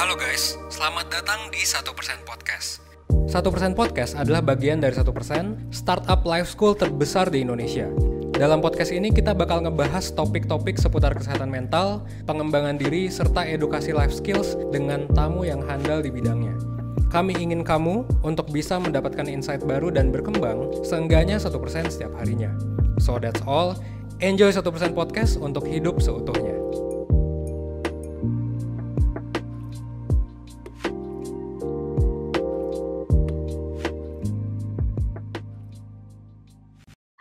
Halo guys, selamat datang di 1% Podcast. 1% Podcast adalah bagian dari 1% startup life school terbesar di Indonesia. Dalam podcast ini kita bakal ngebahas topik-topik seputar kesehatan mental, pengembangan diri, serta edukasi life skills dengan tamu yang handal di bidangnya. Kami ingin kamu untuk bisa mendapatkan insight baru dan berkembang seenggaknya 1% setiap harinya. So that's all, enjoy 1% Podcast untuk hidup seutuhnya.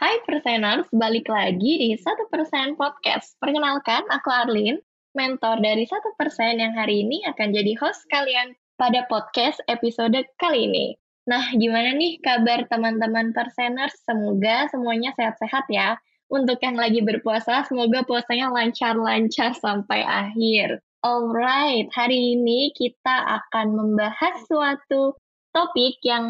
Hai Perseners, balik lagi di 1% Podcast. Perkenalkan, aku Arlin, mentor dari 1% yang hari ini akan jadi host kalian pada podcast episode kali ini. Nah, gimana nih kabar teman-teman Perseners? Semoga semuanya sehat-sehat ya. Untuk yang lagi berpuasa, semoga puasanya lancar-lancar sampai akhir. Alright, hari ini kita akan membahas suatu topik yang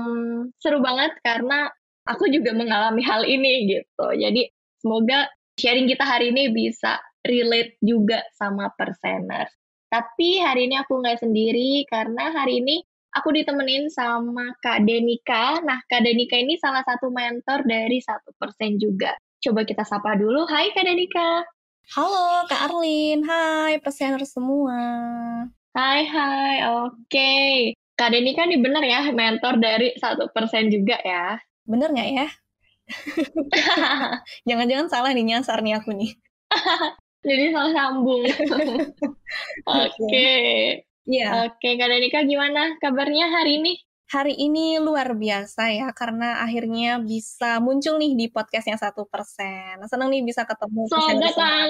seru banget karena aku juga mengalami hal ini gitu. Jadi semoga sharing kita hari ini bisa relate juga sama Perseners. Tapi hari ini aku nggak sendiri karena hari ini aku ditemenin sama Kak Denika. Nah, Kak Denika ini salah satu mentor dari 1% juga. Coba kita sapa dulu. Hai Kak Denika. Halo Kak Arlin, hai Perseners semua. Hai, oke. Kak Denika ini bener ya mentor dari 1% juga ya? Bener nggak ya? Jangan-jangan salah nih, nyasar nih aku nih. Jadi salah sambung. Oke. Iya. Oke, Kak Danika gimana kabarnya hari ini? Hari ini luar biasa ya, karena akhirnya bisa muncul nih di podcastnya 1%. Seneng nih bisa ketemu Selamat Perseners semua. datang.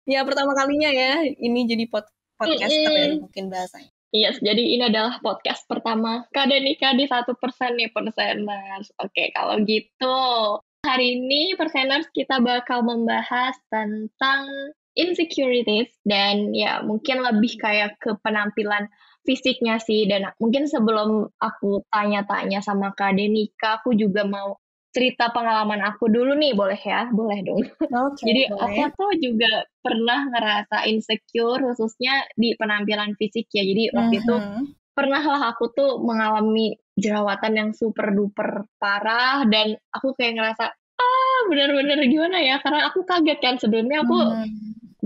Ya, pertama kalinya ya, ini jadi podcaster ya mungkin bahasanya. Yes, jadi ini adalah podcast pertama Kak Danika di 1% nih Perseners. Oke, kalau gitu hari ini Perseners kita bakal membahas tentang insecurities dan ya mungkin lebih kayak ke penampilan fisiknya sih. Dan mungkin sebelum aku tanya-tanya sama Kak Denika, aku juga mau cerita pengalaman aku dulu nih, boleh ya? Boleh dong. Oke, Jadi boleh. aku tuh juga pernah ngerasa insecure khususnya di penampilan fisik ya. Jadi waktu itu pernah lah aku tuh mengalami jerawatan yang super duper parah dan aku kayak ngerasa bener-bener gimana ya, karena aku kaget kan sebelumnya aku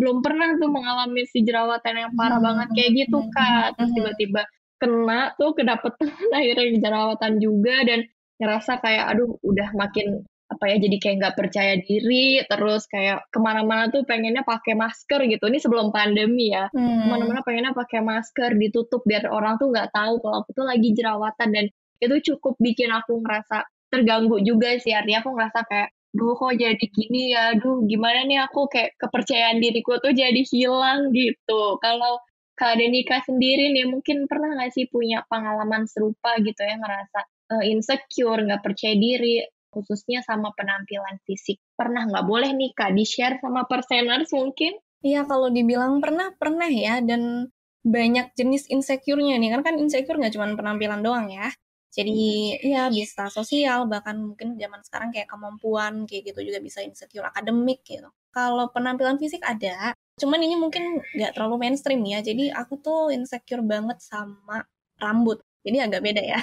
belum pernah tuh mengalami si jerawatan yang parah banget kayak gitu Kak. Terus tiba-tiba kena tuh kedapetan akhirnya jerawatan juga dan ngerasa kayak aduh udah makin jadi kayak nggak percaya diri, terus kayak kemana-mana tuh pengennya pakai masker gitu. Ini sebelum pandemi ya, kemana-mana pengennya pakai masker, ditutup biar orang tuh nggak tahu kalau aku tuh lagi jerawatan dan itu cukup bikin aku ngerasa terganggu juga sih. Artinya aku ngerasa kayak duh kok jadi gini ya, duh gimana nih aku kayak kepercayaan diriku tuh jadi hilang gitu. Kalau Kak Denika sendiri nih mungkin pernah nggak sih punya pengalaman serupa gitu ya, ngerasa insecure, nggak percaya diri, khususnya sama penampilan fisik. Pernah nggak? Boleh nih Kak di-share sama Perseners mungkin? Iya, kalau dibilang pernah ya, dan banyak jenis insecure-nya nih, karena kan insecure nggak cuma penampilan doang ya. Jadi ya bisa sosial, bahkan mungkin zaman sekarang kayak kemampuan, kayak gitu juga bisa insecure akademik gitu. Kalau penampilan fisik ada, cuman ini mungkin nggak terlalu mainstream ya, jadi aku tuh insecure banget sama rambut. Jadi agak beda ya.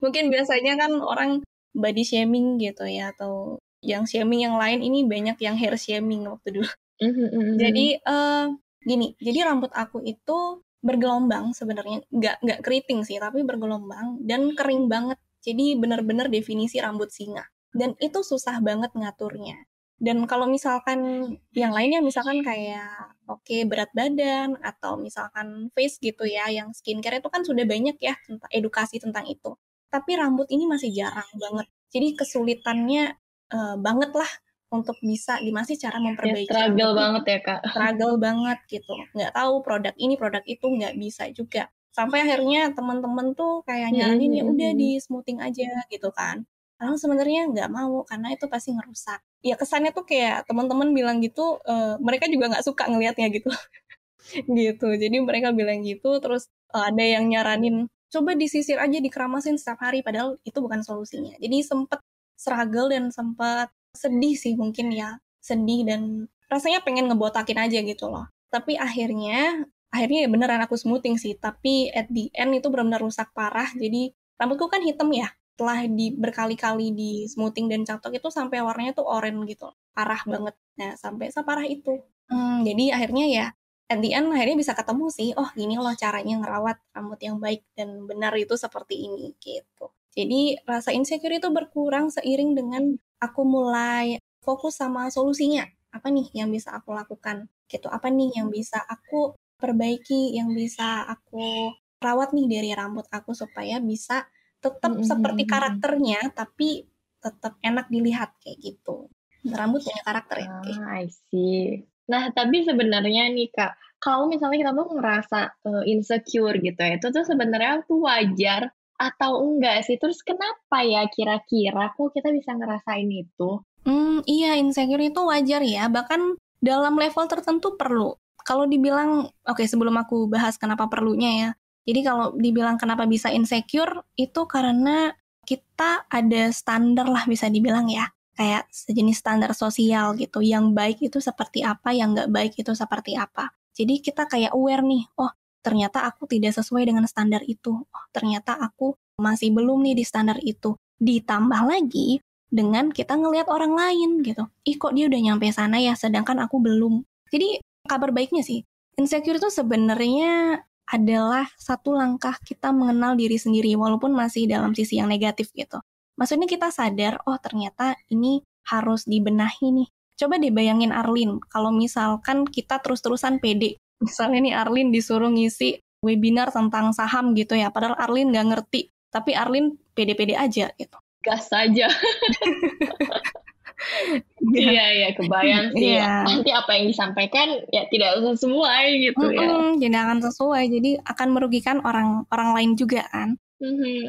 Mungkin biasanya kan orang body shaming gitu ya, atau yang shaming yang lain, ini banyak yang hair shaming waktu dulu. Jadi gini, jadi rambut aku itu bergelombang sebenarnya, nggak keriting sih, tapi bergelombang dan kering banget. Jadi benar-benar definisi rambut singa. Dan itu susah banget ngaturnya. Dan kalau misalkan yang lainnya, misalkan kayak berat badan atau misalkan face gitu ya, yang skincare itu kan sudah banyak ya tentang edukasi tentang itu. Tapi rambut ini masih jarang banget. Jadi kesulitannya banget lah untuk bisa gimana sih cara memperbaiki struggle banget ya Kak. Struggle banget gitu. Nggak tahu produk ini, produk itu, nggak bisa juga. Sampai akhirnya teman-teman tuh kayak nyaranin ya udah di smoothing aja gitu kan. Karena sebenarnya nggak mau, karena itu pasti ngerusak. Ya kesannya tuh kayak teman-teman bilang gitu, mereka juga nggak suka ngelihatnya gitu. Gitu. Jadi mereka bilang gitu, terus ada yang nyaranin coba disisir aja, dikeramasin setiap hari, padahal itu bukan solusinya. Jadi sempet struggle dan sempet sedih sih mungkin ya, sedih dan rasanya pengen ngebotakin aja gitu loh. Tapi akhirnya akhirnya ya beneran aku smoothing sih, tapi at the end itu benar-benar rusak parah. Jadi rambutku kan hitam ya, setelah berkali-kali di smoothing dan catok itu sampai warnanya tuh oranye gitu, parah banget. Nah, sampai separah itu. Jadi akhirnya ya at the end akhirnya bisa ketemu sih, oh gini loh caranya ngerawat rambut yang baik dan benar itu seperti ini gitu. Jadi rasa insecure itu berkurang seiring dengan aku mulai fokus sama solusinya. Apa nih yang bisa aku lakukan gitu? Apa nih yang bisa aku perbaiki, yang bisa aku rawat nih dari rambut aku supaya bisa tetap seperti karakternya tapi tetap enak dilihat kayak gitu. Rambut punya karakter ya. I see. Nah, tapi sebenarnya nih Kak, kalau misalnya kita tuh ngerasa insecure gitu ya, itu tuh sebenarnya tuh wajar atau enggak sih? Terus kenapa ya kira-kira kok kita bisa ngerasain itu? Iya, insecure itu wajar ya, bahkan dalam level tertentu perlu. Kalau dibilang, oke sebelum aku bahas kenapa perlunya ya, jadi kalau dibilang kenapa bisa insecure, itu karena kita ada standar lah bisa dibilang ya, kayak sejenis standar sosial gitu, yang baik itu seperti apa, yang nggak baik itu seperti apa. Jadi kita kayak aware nih, oh ternyata aku tidak sesuai dengan standar itu, oh ternyata aku masih belum nih di standar itu. Ditambah lagi, dengan kita ngelihat orang lain gitu. Ih kok dia udah nyampe sana ya, sedangkan aku belum. Jadi kabar baiknya sih, insecure itu sebenarnya adalah satu langkah kita mengenal diri sendiri, walaupun masih dalam sisi yang negatif gitu. Maksudnya kita sadar, oh ternyata ini harus dibenahi nih. Coba deh bayangin Arlin, kalau misalkan kita terus-terusan pede. Misalnya nih Arlin disuruh ngisi webinar tentang saham gitu ya, padahal Arlin nggak ngerti, tapi Arlin pede-pede aja gitu. Gas saja. Iya, kebayang sih. Iya. Nanti apa yang disampaikan ya tidak sesuai gitu ya. Tidak akan sesuai, jadi akan merugikan orang lain juga kan,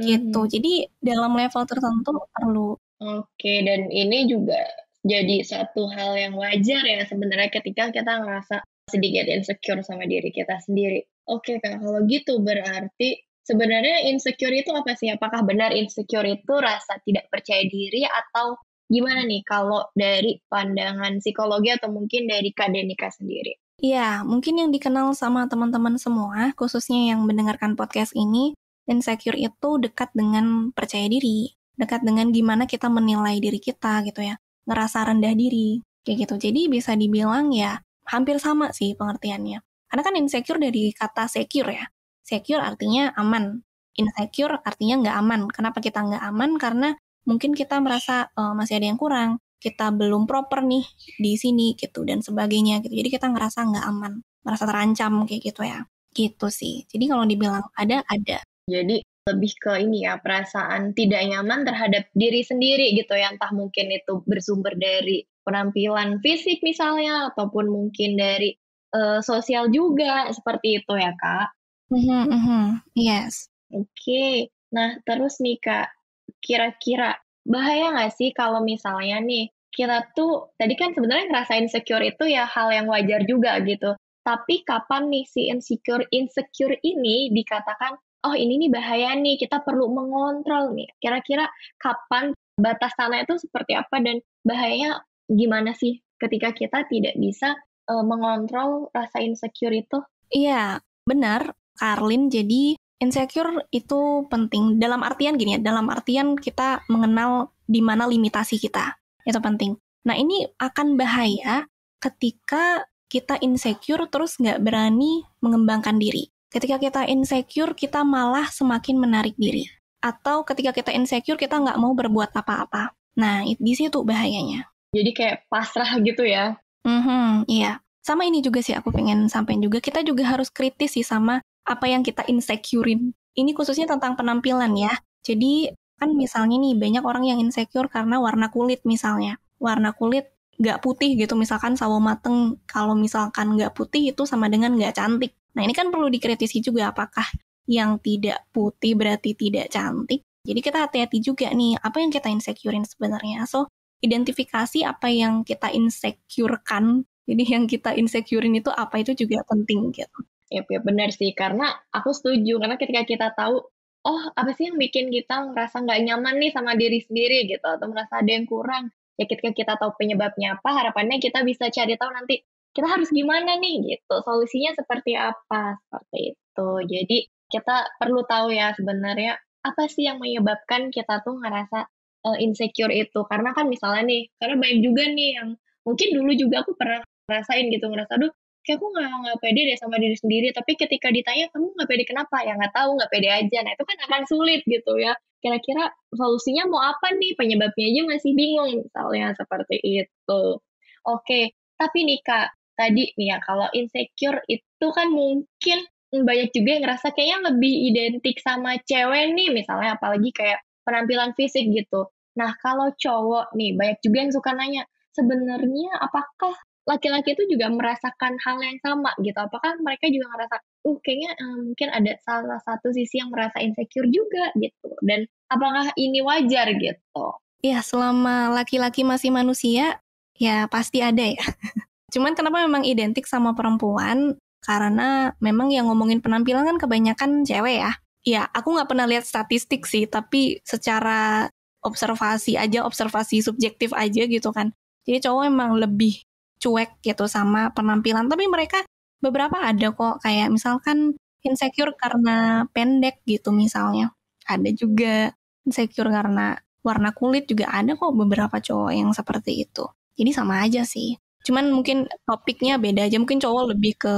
gitu. Jadi dalam level tertentu perlu. Oke, dan ini juga jadi satu hal yang wajar ya sebenarnya ketika kita ngerasa sedikit insecure sama diri kita sendiri. Oke Kak, kalau gitu berarti sebenarnya insecure itu apa sih? Apakah benar insecure itu rasa tidak percaya diri atau gimana nih kalau dari pandangan psikologi atau mungkin dari Kak Denika sendiri? Iya, mungkin yang dikenal sama teman-teman semua, khususnya yang mendengarkan podcast ini, insecure itu dekat dengan percaya diri, dekat dengan gimana kita menilai diri kita gitu ya, ngerasa rendah diri, kayak gitu. Jadi bisa dibilang ya hampir sama sih pengertiannya. Karena kan insecure dari kata secure ya. Secure artinya aman, insecure artinya nggak aman. Kenapa kita nggak aman? Karena mungkin kita merasa masih ada yang kurang, kita belum proper nih di sini gitu dan sebagainya gitu. Jadi kita ngerasa nggak aman, merasa terancam kayak gitu ya. Gitu sih. Jadi kalau dibilang ada. Jadi lebih ke ini ya, perasaan tidak nyaman terhadap diri sendiri gitu ya, entah mungkin itu bersumber dari penampilan fisik misalnya, ataupun mungkin dari sosial juga, seperti itu ya Kak? Yes. Oke, nah terus nih Kak, kira-kira bahaya nggak sih kalau misalnya nih, kita tuh tadi kan sebenarnya ngerasain insecure itu ya hal yang wajar juga gitu, tapi kapan nih si insecure ini dikatakan, "Oh ini nih bahaya nih, kita perlu mengontrol nih." Kira-kira kapan batasannya itu seperti apa dan bahayanya gimana sih ketika kita tidak bisa, mengontrol rasa insecure itu? Iya, benar, Karlin. Jadi insecure itu penting. Dalam artian gini ya, dalam artian kita mengenal di mana limitasi kita. Itu penting. Nah, ini akan bahaya ketika kita insecure terus nggak berani mengembangkan diri. Ketika kita insecure, kita malah semakin menarik diri. Atau ketika kita insecure, kita nggak mau berbuat apa-apa. Nah, di situ bahayanya. Jadi kayak pasrah gitu ya? Iya. Sama ini juga sih aku pengen sampein juga, kita juga harus kritis sih sama apa yang kita insecurein. Ini khususnya tentang penampilan ya. Jadi kan misalnya nih banyak orang yang insecure karena warna kulit misalnya. Warna kulit nggak putih gitu, misalkan sawo mateng. Kalau misalkan nggak putih itu sama dengan nggak cantik. Nah ini kan perlu dikritisi juga, apakah yang tidak putih berarti tidak cantik. Jadi kita hati-hati juga nih, apa yang kita insecurein sebenarnya. So, identifikasi apa yang kita insecurekan. Jadi yang kita insecurein itu apa, itu juga penting gitu. Ya benar sih, karena aku setuju. Karena ketika kita tahu, oh apa sih yang bikin kita ngerasa nggak nyaman nih sama diri sendiri gitu, atau merasa ada yang kurang. Ya ketika kita tahu penyebabnya apa, harapannya kita bisa cari tahu nanti, kita harus gimana nih gitu, solusinya seperti apa, seperti itu. Jadi kita perlu tahu ya sebenarnya apa sih yang menyebabkan kita tuh ngerasa insecure itu. Karena kan misalnya nih, karena banyak juga nih yang mungkin dulu juga aku pernah ngerasain gitu, ngerasa, "Aduh, kayak aku nggak pede deh sama diri sendiri." Tapi ketika ditanya, "Kamu nggak pede kenapa?" Ya nggak tahu, nggak pede aja. Nah itu kan akan sulit gitu ya. Kira-kira solusinya mau apa nih? Penyebabnya aja masih bingung misalnya seperti itu. Oke, tapi nih Kak, tadi nih ya kalau insecure itu kan mungkin banyak juga yang ngerasa kayaknya lebih identik sama cewek nih misalnya apalagi kayak penampilan fisik gitu. Nah kalau cowok nih banyak juga yang suka nanya, sebenarnya apakah laki-laki itu juga merasakan hal yang sama gitu? Apakah mereka juga ngerasa, kayaknya mungkin ada salah satu sisi yang merasa insecure juga gitu, dan apakah ini wajar gitu? Ya, selama laki-laki masih manusia, ya pasti ada ya. Cuman kenapa memang identik sama perempuan? Karena memang yang ngomongin penampilan kan kebanyakan cewek ya. Ya, aku nggak pernah lihat statistik sih, tapi secara observasi aja, observasi subjektif aja gitu kan. Jadi cowok emang lebih cuek gitu sama penampilan. Tapi mereka beberapa ada kok, kayak misalkan insecure karena pendek gitu misalnya. Ada juga insecure karena warna kulit juga ada kok beberapa cowok yang seperti itu. Jadi sama aja sih. Cuman mungkin topiknya beda aja. Mungkin cowok lebih ke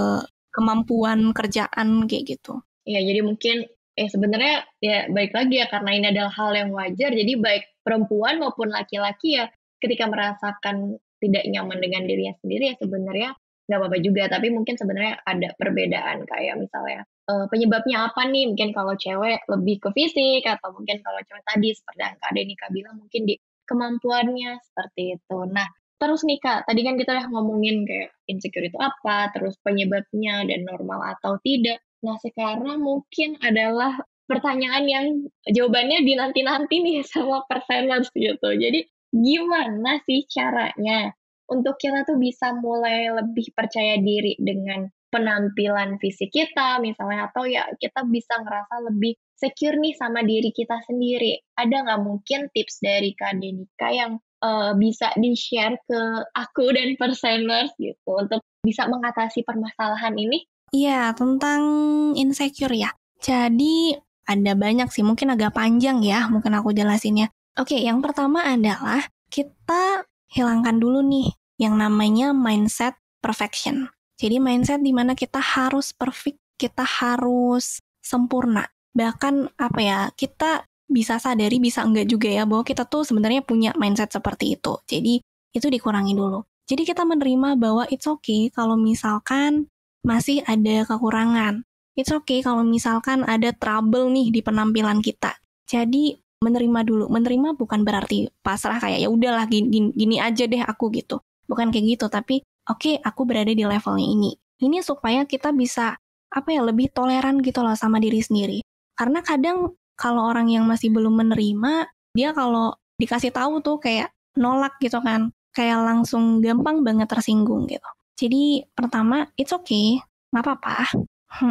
kemampuan kerjaan kayak gitu. Ya, jadi mungkin sebenarnya ya baik lagi ya karena ini adalah hal yang wajar. Jadi baik perempuan maupun laki-laki ya ketika merasakan tidak nyaman dengan dirinya sendiri ya sebenarnya nggak apa-apa juga. Tapi mungkin sebenarnya ada perbedaan kayak misalnya penyebabnya apa nih? Mungkin kalau cewek lebih ke fisik atau mungkin kalau cewek tadi seperti yang Kak Denika bilang mungkin di kemampuannya seperti itu. Nah, terus nih Kak, tadi kan kita udah ngomongin kayak insecure itu apa, terus penyebabnya dan normal atau tidak. Nah, sekarang mungkin adalah pertanyaan yang jawabannya dinanti-nanti nih sama perseners gitu. Jadi gimana sih caranya untuk kita tuh bisa mulai lebih percaya diri dengan penampilan fisik kita misalnya, atau ya kita bisa ngerasa lebih secure nih sama diri kita sendiri. Ada nggak mungkin tips dari Kak Denika yang bisa di-share ke aku dan perseners gitu untuk bisa mengatasi permasalahan ini? Iya, tentang insecure ya. Jadi ada banyak sih, mungkin agak panjang ya, mungkin aku jelasinnya. Oke, yang pertama adalah kita hilangkan dulu nih yang namanya mindset perfection. Jadi mindset dimana kita harus perfect, kita harus sempurna. Bahkan apa ya, kita bisa sadari, bisa enggak juga ya, bahwa kita tuh sebenarnya punya mindset seperti itu. Jadi itu dikurangi dulu. Jadi kita menerima bahwa it's okay kalau misalkan masih ada kekurangan. It's okay kalau misalkan ada trouble nih di penampilan kita. Jadi menerima dulu. Menerima bukan berarti pasrah kayak ya udahlah gini aja deh aku gitu. Bukan kayak gitu, tapi oke, aku berada di levelnya ini. Ini supaya kita bisa lebih toleran gitu loh sama diri sendiri. Karena kadang kalau orang yang masih belum menerima, dia kalau dikasih tahu tuh kayak nolak gitu kan. Kayak langsung gampang banget tersinggung gitu. Jadi pertama, it's okay, nggak apa-apa.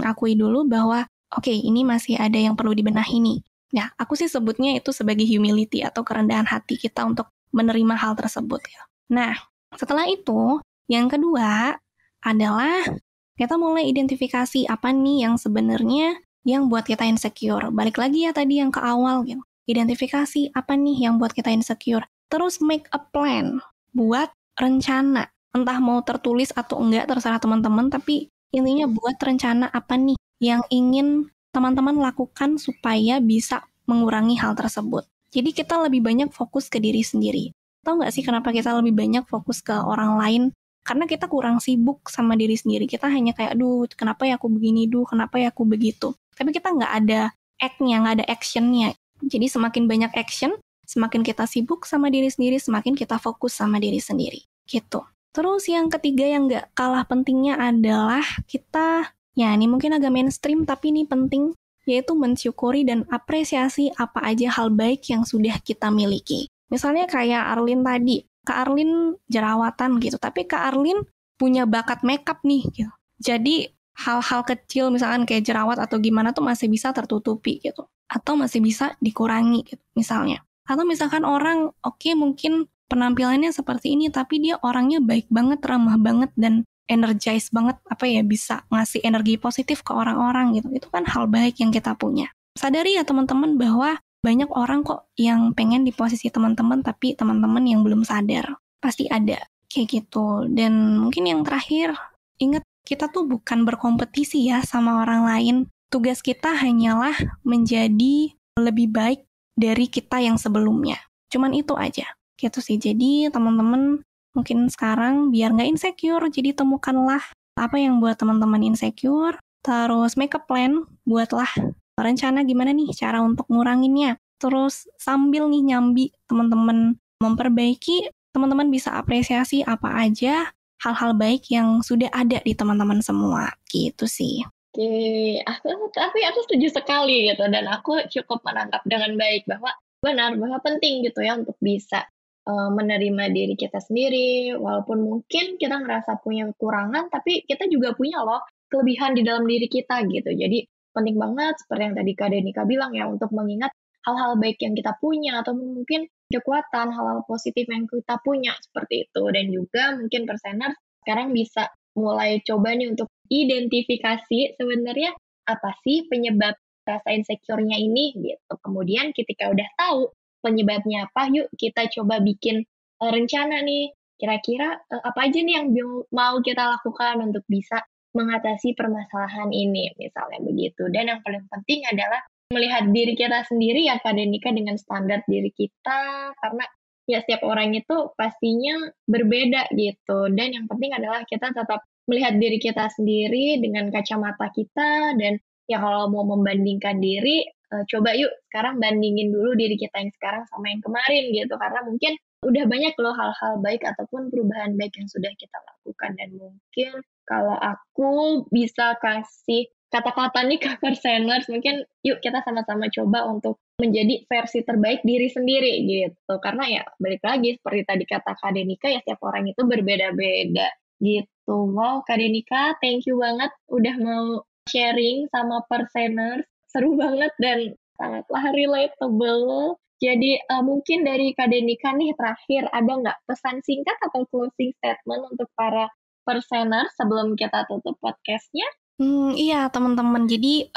Akui dulu bahwa oke, ini masih ada yang perlu dibenahi nih. Ya, aku sih sebutnya itu sebagai humility atau kerendahan hati kita untuk menerima hal tersebut ya. Nah, setelah itu, yang kedua adalah kita mulai identifikasi apa nih yang sebenarnya yang buat kita insecure. Balik lagi ya tadi yang ke awal gitu. Identifikasi apa nih yang buat kita insecure. Terus make a plan, buat rencana. Entah mau tertulis atau enggak terserah teman-teman, tapi intinya buat rencana apa nih yang ingin teman-teman lakukan supaya bisa mengurangi hal tersebut. Jadi kita lebih banyak fokus ke diri sendiri. Tahu nggak sih kenapa kita lebih banyak fokus ke orang lain? Karena kita kurang sibuk sama diri sendiri. Kita hanya kayak, aduh, kenapa ya aku begini, kenapa ya aku begitu. Tapi kita nggak ada act-nya, nggak ada action-nya. Jadi semakin banyak action, semakin kita sibuk sama diri sendiri, semakin kita fokus sama diri sendiri. Gitu. Terus yang ketiga yang nggak kalah pentingnya adalah kita, ya ini mungkin agak mainstream tapi ini penting, yaitu mensyukuri dan apresiasi apa aja hal baik yang sudah kita miliki. Misalnya kayak Arlin tadi, Kak Arlin jerawatan gitu, tapi Kak Arlin punya bakat makeup nih gitu. Jadi hal-hal kecil misalkan kayak jerawat atau gimana tuh masih bisa tertutupi gitu. Atau masih bisa dikurangi gitu misalnya. Atau misalkan orang, oke, mungkin penampilannya seperti ini, tapi dia orangnya baik banget, ramah banget, dan energize banget, bisa ngasih energi positif ke orang-orang gitu. Itu kan hal baik yang kita punya. Sadari ya teman-teman bahwa banyak orang kok yang pengen di posisi teman-teman, tapi teman-teman yang belum sadar. Pasti ada kayak gitu. Dan mungkin yang terakhir, ingat kita tuh bukan berkompetisi ya sama orang lain. Tugas kita hanyalah menjadi lebih baik dari kita yang sebelumnya. Cuman itu aja. Gitu sih. Jadi teman-teman mungkin sekarang biar nggak insecure, jadi temukanlah apa yang buat teman-teman insecure. Terus make a plan, buatlah rencana gimana nih cara untuk nguranginnya. Terus sambil nih nyambi teman-teman memperbaiki, teman-teman bisa apresiasi apa aja hal-hal baik yang sudah ada di teman-teman semua. Gitu sih. Oke, aku setuju sekali gitu, dan aku cukup menangkap dengan baik bahwa benar bahwa penting gitu ya untuk bisa menerima diri kita sendiri, walaupun mungkin kita ngerasa punya kekurangan, tapi kita juga punya loh kelebihan di dalam diri kita gitu. Jadi penting banget seperti yang tadi Kak Denika bilang ya, untuk mengingat hal-hal baik yang kita punya, atau mungkin kekuatan, hal-hal positif yang kita punya seperti itu. Dan juga mungkin perseners sekarang bisa mulai coba nih untuk identifikasi sebenarnya apa sih penyebab rasa insecure-nya ini gitu. Kemudian ketika udah tahu penyebabnya apa, yuk kita coba bikin rencana nih, kira-kira apa aja nih yang mau kita lakukan untuk bisa mengatasi permasalahan ini, misalnya begitu. Dan yang paling penting adalah melihat diri kita sendiri ya Kak Denika dengan standar diri kita, karena ya setiap orang itu pastinya berbeda gitu. Dan yang penting adalah kita tetap melihat diri kita sendiri dengan kacamata kita, dan ya kalau mau membandingkan diri, coba yuk sekarang bandingin dulu diri kita yang sekarang sama yang kemarin gitu, karena mungkin udah banyak loh hal-hal baik ataupun perubahan baik yang sudah kita lakukan. Dan mungkin kalau aku bisa kasih kata-kata nih ke perseners, mungkin yuk kita sama-sama coba untuk menjadi versi terbaik diri sendiri gitu, karena ya balik lagi seperti tadi kata Kak Denika, ya setiap orang itu berbeda-beda gitu. Wow Kak Denika, thank you banget udah mau sharing sama perseners. Seru banget dan sangatlah relatable. Jadi mungkin dari Kak Denika nih terakhir, ada nggak pesan singkat atau closing statement untuk para perseners sebelum kita tutup podcastnya? Iya teman-teman, jadi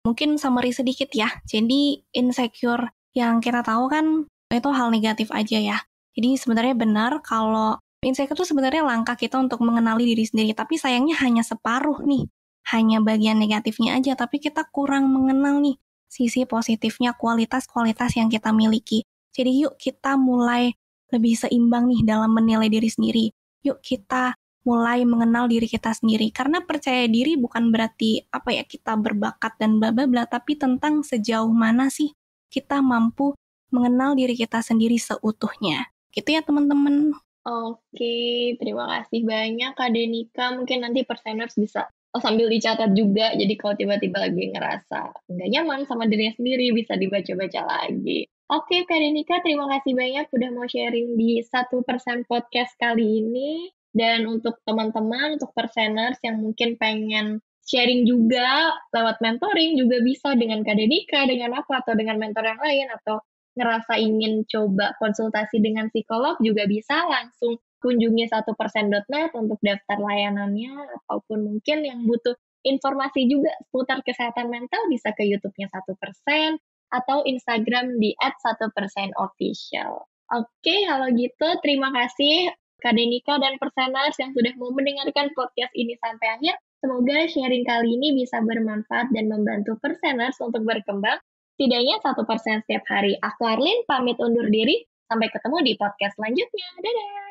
mungkin summary sedikit ya. Jadi insecure yang kita tahu kan itu hal negatif aja ya. Jadi sebenarnya benar kalau insecure itu sebenarnya langkah kita untuk mengenali diri sendiri, tapi sayangnya hanya separuh nih. Hanya bagian negatifnya aja, tapi kita kurang mengenal nih sisi positifnya, kualitas-kualitas yang kita miliki. Jadi yuk kita mulai lebih seimbang nih dalam menilai diri sendiri. Yuk kita mulai mengenal diri kita sendiri. Karena percaya diri bukan berarti kita berbakat dan bla bla bla, tapi tentang sejauh mana sih kita mampu mengenal diri kita sendiri seutuhnya. Gitu ya teman-teman. Oke, terima kasih banyak Kak Denika. Mungkin nanti perseners bisa sambil dicatat juga, jadi kalau tiba-tiba lagi ngerasa nggak nyaman sama dirinya sendiri, bisa dibaca-baca lagi. Oke Kak Denika, terima kasih banyak udah mau sharing di 1% podcast kali ini. Dan untuk teman-teman, untuk perseners yang mungkin pengen sharing juga lewat mentoring, juga bisa dengan Kak Denika, dengan aku, atau dengan mentor yang lain, atau ngerasa ingin coba konsultasi dengan psikolog, juga bisa langsung kunjungi 1%.net untuk daftar layanannya, ataupun mungkin yang butuh informasi juga seputar kesehatan mental bisa ke YouTube-nya 1% atau Instagram di @1%official. Oke, kalau gitu terima kasih Kak Denika dan perseners yang sudah mau mendengarkan podcast ini sampai akhir. Semoga sharing kali ini bisa bermanfaat dan membantu perseners untuk berkembang. Setidaknya 1% setiap hari. Aku Arlin, pamit undur diri. Sampai ketemu di podcast selanjutnya. Dadah!